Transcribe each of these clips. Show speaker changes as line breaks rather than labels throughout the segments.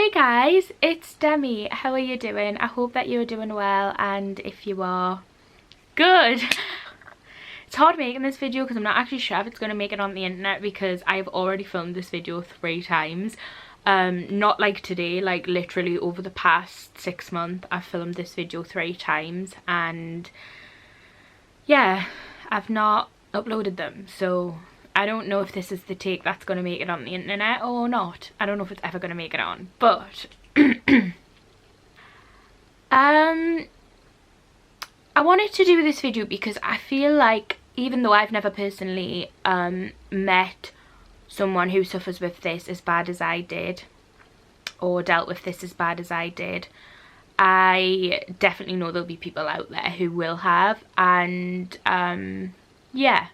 Hey guys, it's Demi. How are you doing? I hope that you're doing well, and if you are, good. It's hard making this video because I'm not actually sure if it's going to make it on the internet because I've already filmed this video 3 times. Not like today, like literally over the past 6 months I've filmed this video 3 times, and yeah, I've not uploaded them, so I don't know if this is the take that's going to make it on the internet or not. I don't know if it's ever going to make it on, but I wanted to do this video because I feel like, even though I've never personally met someone who suffers with this as bad as I did, or dealt with this as bad as I did, I definitely know there'll be people out there who will have, and yeah,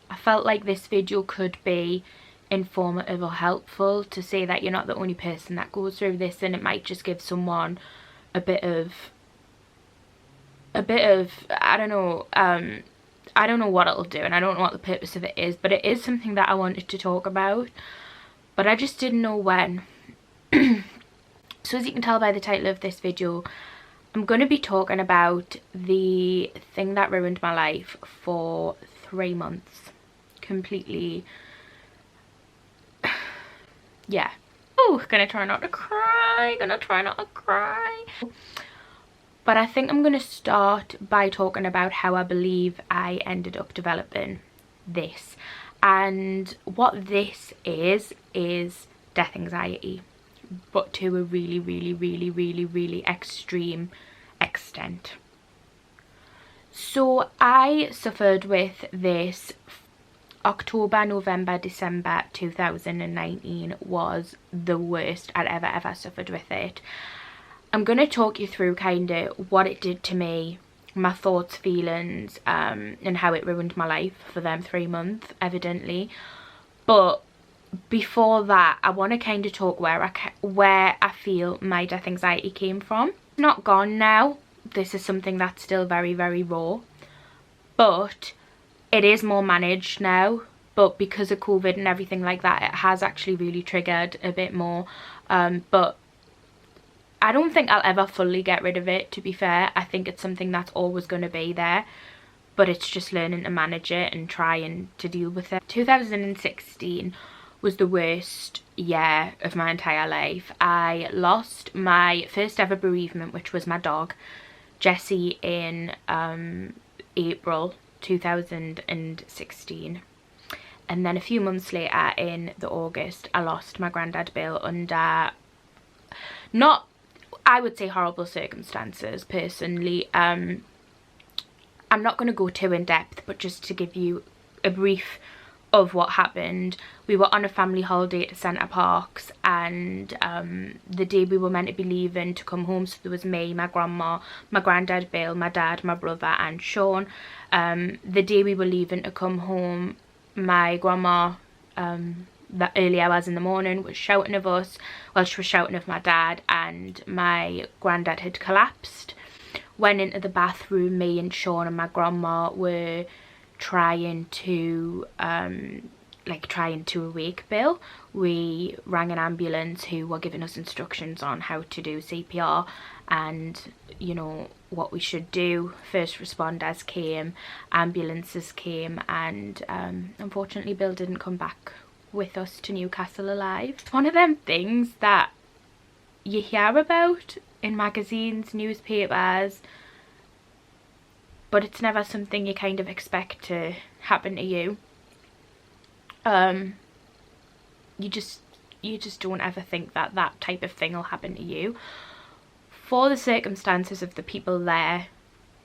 I felt like this video could be informative or helpful to say that you're not the only person that goes through this, and it might just give someone a bit of I don't know what it'll do, and I don't know what the purpose of it is, but it is something that I wanted to talk about, but I just didn't know when. So as you can tell by the title of this video, I'm going to be talking about the thing that ruined my life for 3 months completely. Yeah. Oh, gonna try not to cry, but I think I'm gonna start by talking about how I believe I ended up developing this, and what this is death anxiety, but to a really extreme extent. So I suffered with this October, November, December 2019 was the worst I'd ever suffered with it. I'm going to talk you through kind of what it did to me, my thoughts, feelings, and how it ruined my life for them 3 months, evidently. But before that, I want to kind of talk where I feel my death anxiety came from. It's not gone now. This is something that's still very raw, but it is more managed now. But because of COVID and everything like that, it has actually really triggered a bit more, but I don't think I'll ever fully get rid of it, to be fair. I think it's something that's always going to be there, but it's just learning to manage it and trying to deal with it. 2016 was the worst year of my entire life. I lost my first ever bereavement, which was my dog Jessie, in April 2016, and then a few months later in the August I lost my granddad Bill under not, I would say, horrible circumstances personally. I'm not going to go too in depth, but just to give you a brief of what happened. We were on a family holiday to Centre Parks, and the day we were meant to be leaving to come home, so there was me, my grandma, my granddad Bill, my dad, my brother and Sean. The day we were leaving to come home, my grandma, the early hours in the morning, was shouting of us. Well, she was shouting of my dad, and my granddad had collapsed. Went into the bathroom. Me and Sean and my grandma were trying to awake Bill. We rang an ambulance who were giving us instructions on how to do CPR and, you know, what we should do. First responders came, ambulances came, and unfortunately Bill didn't come back with us to Newcastle alive. It's one of them things that you hear about in magazines, newspapers, but it's never something you kind of expect to happen to you. You just don't ever think that that type of thing will happen to you. For the circumstances of the people there,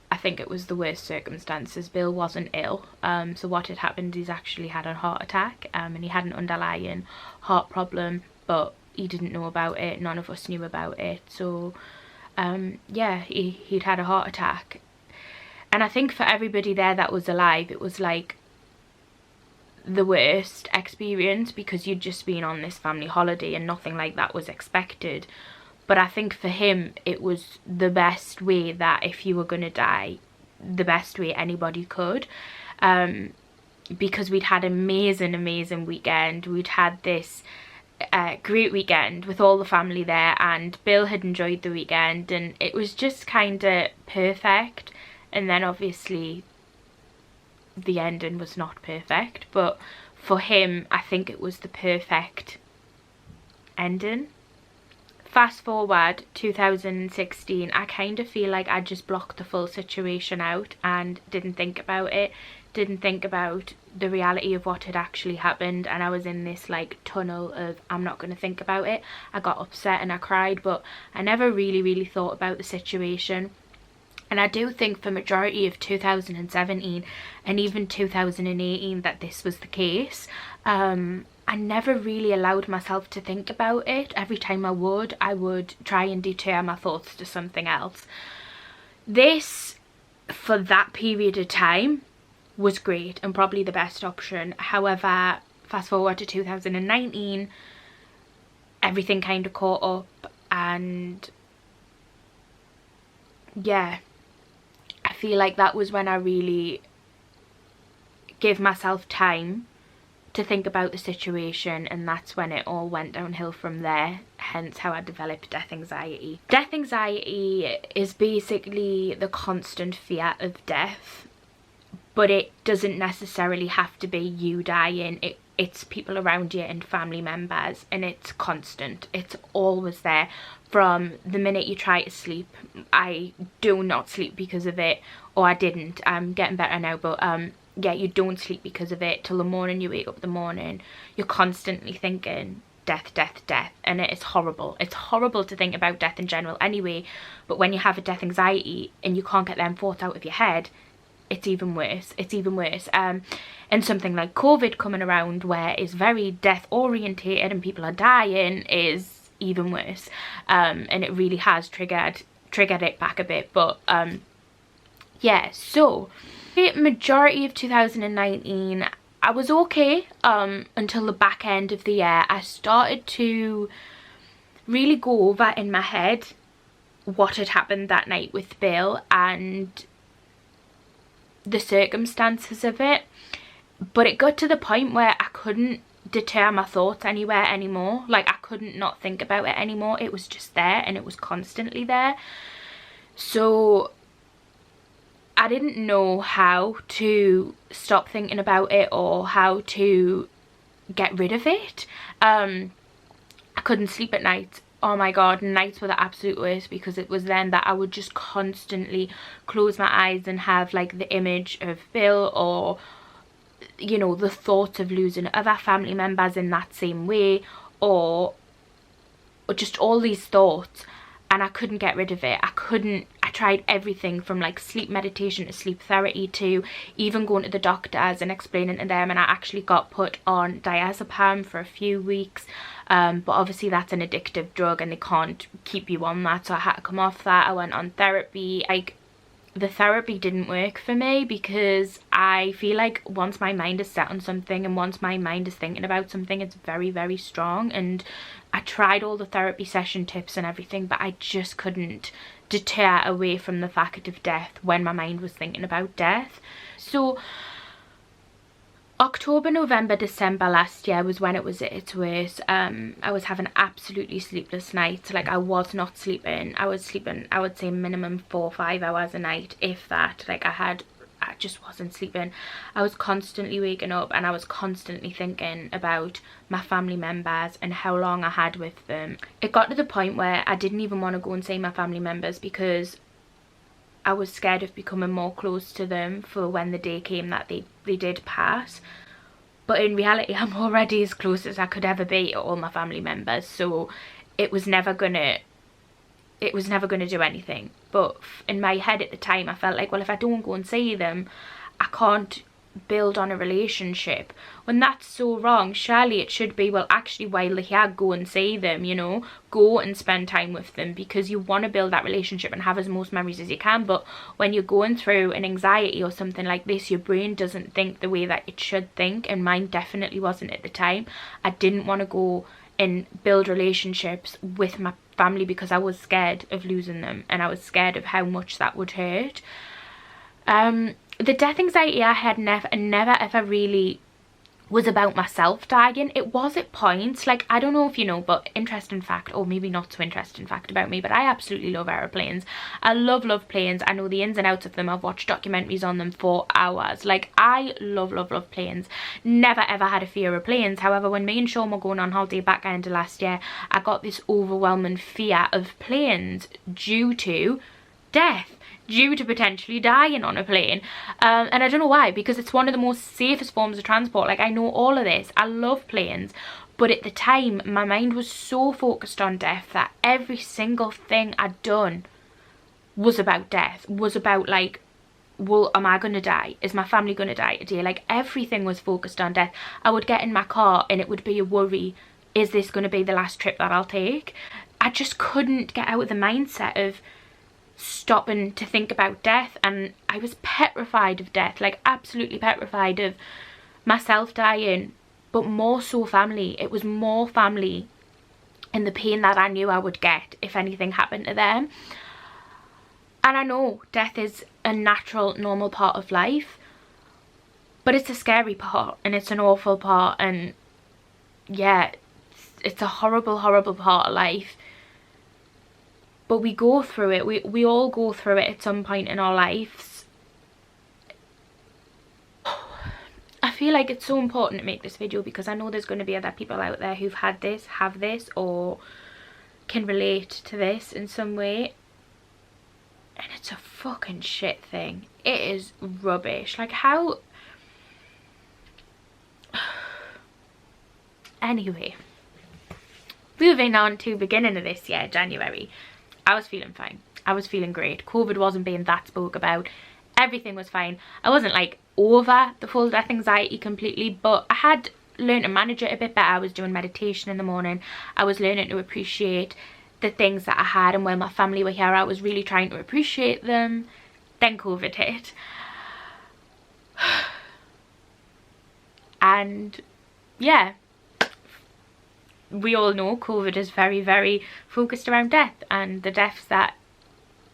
I think it was the worst circumstances. Bill wasn't ill, so what had happened is he actually had a heart attack, and he had an underlying heart problem, but he didn't know about it. None of us knew about it. So yeah, he'd had a heart attack. And I think for everybody there that was alive, it was like the worst experience because you'd just been on this family holiday and nothing like that was expected. But I think for him it was the best way, that if you were going to die, the best way anybody could, because we'd had an amazing weekend. We'd had this a great weekend with all the family there, and Bill had enjoyed the weekend, and it was just kind of perfect. And then obviously the ending was not perfect, but for him I think it was the perfect ending. Fast forward 2016, I kind of feel like I just blocked the full situation out and didn't think about it, didn't think about the reality of what had actually happened, and I was in this like tunnel of I'm not going to think about it. I got upset and I cried, but I never really thought about the situation. And I do think for majority of 2017 and even 2018 that this was the case. I never really allowed myself to think about it. Every time I would try and detour my thoughts to something else. This, for that period of time, was great and probably the best option. However, fast forward to 2019, everything kind of caught up, and yeah, I feel like that was when I really gave myself time to think about the situation, and that's when it all went downhill from there, hence how I developed death anxiety. Death anxiety is basically the constant fear of death, but it doesn't necessarily have to be you dying. It's people around you and family members, and it's constant. It's always there. From the minute you try to sleep, I do not sleep because of it, or I didn't. I'm getting better now, but yeah, you don't sleep because of it till the morning. You wake up in the morning, you're constantly thinking death, death, death, and it is horrible. It's horrible to think about death in general anyway, but when you have a death anxiety and you can't get them thoughts out of your head, it's even worse. It's even worse. And something like COVID coming around, where it's very death orientated and people are dying, is even worse. And it really has triggered it back a bit. But yeah, so the majority of 2019 I was okay until the back end of the year. I started to really go over in my head what had happened that night with Bill and the circumstances of it, but it got to the point where I couldn't deter my thoughts anywhere anymore. Like, I couldn't not think about it anymore. It was just there, and it was constantly there. So I didn't know how to stop thinking about it or how to get rid of it. I couldn't sleep at night. Oh my god, nights were the absolute worst, because it was then that I would just constantly close my eyes and have like the image of Bill, or you know, the thought of losing other family members in that same way, or just all these thoughts, and I couldn't get rid of it. I tried everything from like sleep meditation to sleep therapy to even going to the doctors and explaining to them, and I actually got put on diazepam for a few weeks, but obviously that's an addictive drug and they can't keep you on that, so I had to come off that. I went on therapy. Like, the therapy didn't work for me, because I feel like once my mind is set on something and once my mind is thinking about something, it's very strong. And I tried all the therapy session tips and everything, but I just couldn't deter away from the fact of death when my mind was thinking about death. So October, November, December last year was when it was at its worst. I was having absolutely sleepless nights. Like, I was not sleeping. I was sleeping, I would say, minimum 4 or 5 hours a night, if that. Like, I just wasn't sleeping. I was constantly waking up, and I was constantly thinking about my family members and how long I had with them. It got to the point where I didn't even want to go and see my family members, because I was scared of becoming more close to them for when the day came that they did pass. But in reality, I'm already as close as I could ever be to all my family members, so it was never gonna do anything. But in my head at the time, I felt like, well, if I don't go and see them, I can't build on a relationship, when that's so wrong. Surely it should be, well, actually, while they're here, go and see them, you know, go and spend time with them, because you want to build that relationship and have as most memories as you can. But when you're going through an anxiety or something like this, your brain doesn't think the way that it should think, and mine definitely wasn't at the time. I didn't want to go and build relationships with my family because I was scared of losing them, and I was scared of how much that would hurt. The death anxiety I had never ever really was about myself dying. It was at points, like, I don't know if you know, but interesting fact, or maybe not so interesting fact about me, but I absolutely love aeroplanes. I love planes. I know the ins and outs of them. I've watched documentaries on them for hours. Like, I love planes. Never ever had a fear of planes. However, when me and Sean were going on holiday back end of last year, I got this overwhelming fear of planes due to death, due to potentially dying on a plane. And I don't know why, because it's one of the most safest forms of transport. Like, I know all of this. I love planes. But at the time, my mind was so focused on death that every single thing I'd done was about death, was about, like, well, am I going to die? Is my family going to die today? Like, everything was focused on death. I would get in my car and it would be a worry. Is this going to be the last trip that I'll take? I just couldn't get out of the mindset of stopping to think about death, and I was petrified of death, like absolutely petrified of myself dying, but more so family. It was more family and the pain that I knew I would get if anything happened to them. And I know death is a natural, normal part of life, but it's a scary part and it's an awful part, and yeah, it's a horrible part of life. But we go through it. We all go through it at some point in our lives. I feel like it's so important to make this video because I know there's going to be other people out there who've had this, have this, or can relate to this in some way. And it's a fucking shit thing. It is rubbish. Like, how... Anyway, moving on to beginning of this year, January. I was feeling fine. I was feeling great. COVID wasn't being that spoke about. Everything was fine. I wasn't like over the full death anxiety completely, but I had learned to manage it a bit better. I was doing meditation in the morning. I was learning to appreciate the things that I had, and when my family were here, I was really trying to appreciate them. Then COVID hit. And yeah, we all know COVID is very focused around death and the deaths that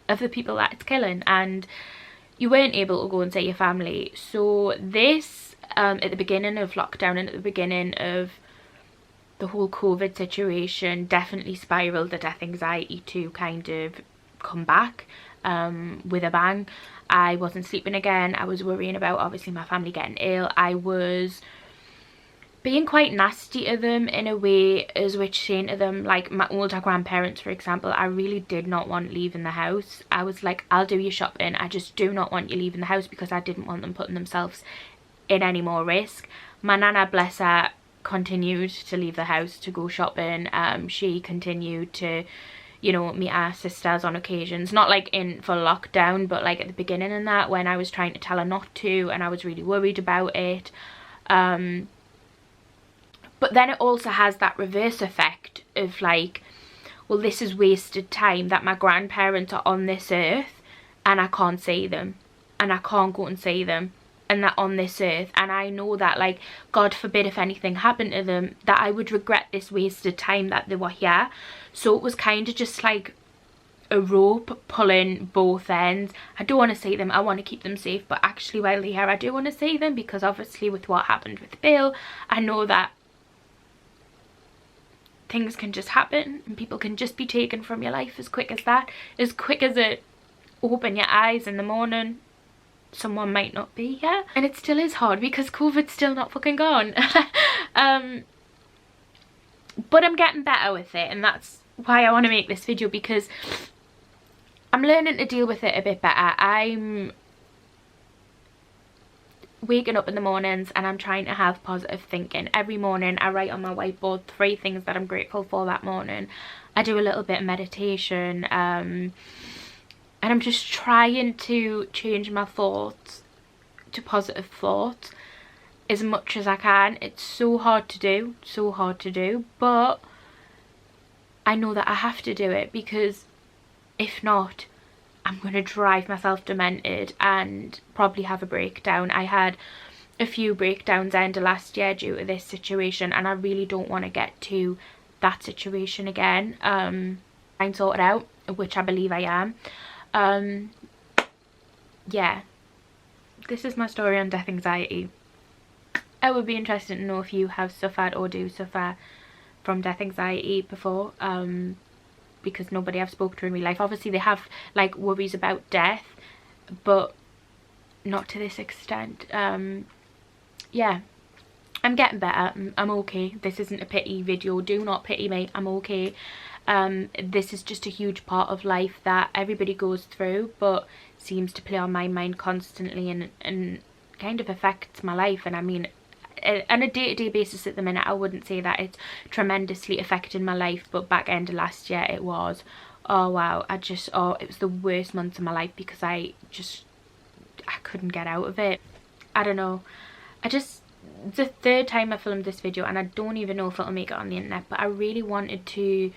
of the people that it's killing, and you weren't able to go and see your family. So this at the beginning of lockdown and at the beginning of the whole COVID situation definitely spiraled the death anxiety to kind of come back with a bang. I wasn't sleeping again. I was worrying about obviously my family getting ill. I was being quite nasty to them in a way, as which saying to them, like my older grandparents for example, I really did not want leaving the house. I was like, I'll do your shopping, I just do not want you leaving the house, because I didn't want them putting themselves in any more risk. My nana, bless her, continued to leave the house to go shopping. She continued to, you know, meet our sisters on occasions, not like in full lockdown, but like at the beginning and that, when I was trying to tell her not to and I was really worried about it. But then it also has that reverse effect of like, well, this is wasted time that my grandparents are on this earth and I can't see them and I can't go and see them, and they're on this earth, and I know that, like, God forbid if anything happened to them, that I would regret this wasted time that they were here. So it was kind of just like a rope pulling both ends. I don't want to see them, I want to keep them safe, but actually while they're here I do want to see them, because obviously with what happened with Bill, I know that things can just happen and people can just be taken from your life as quick as that. As quick as it open your eyes in the morning, someone might not be here. And it still is hard because COVID's still not fucking gone. But I'm getting better with it, and that's why I want to make this video, because I'm learning to deal with it a bit better. I'm waking up in the mornings and I'm trying to have positive thinking. Every morning I write on my whiteboard 3 things that I'm grateful for that morning. I do a little bit of meditation, and I'm just trying to change my thoughts to positive thoughts as much as I can. It's so hard to do, but I know that I have to do it, because if not, I'm going to drive myself demented and probably have a breakdown. I had a few breakdowns end of last year due to this situation, and I really don't want to get to that situation again. I'm sorted out, which I believe I am. Yeah, this is my story on death anxiety. it would be interesting to know if you have suffered or do suffer from death anxiety before, because nobody I've spoken to in real life, obviously they have like worries about death, but not to this extent. Yeah, I'm getting better. I'm okay. This isn't a pity video. Do not pity me. I'm okay. This is just a huge part of life that everybody goes through, but seems to play on my mind constantly and kind of affects my life. And I mean, on a day-to-day basis at the minute, I wouldn't say that it's tremendously affecting my life, but back end of last year it was. Oh wow, it was the worst months of my life because I couldn't get out of it. I don't know. It's the third time I filmed this video and I don't even know if it'll make it on the internet, but I really wanted to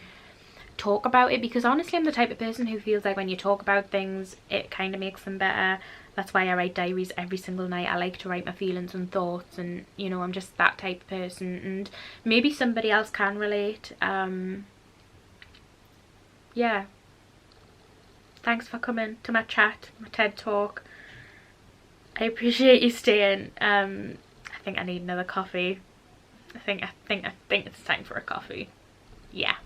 talk about it because honestly I'm the type of person who feels like when you talk about things it kind of makes them better. That's why I write diaries every single night. I like to write my feelings and thoughts, and you know, I'm just that type of person, and maybe somebody else can relate. Yeah, thanks for coming to my chat, my TED talk. I appreciate you staying. I think I need another coffee. I think it's time for a coffee. Yeah.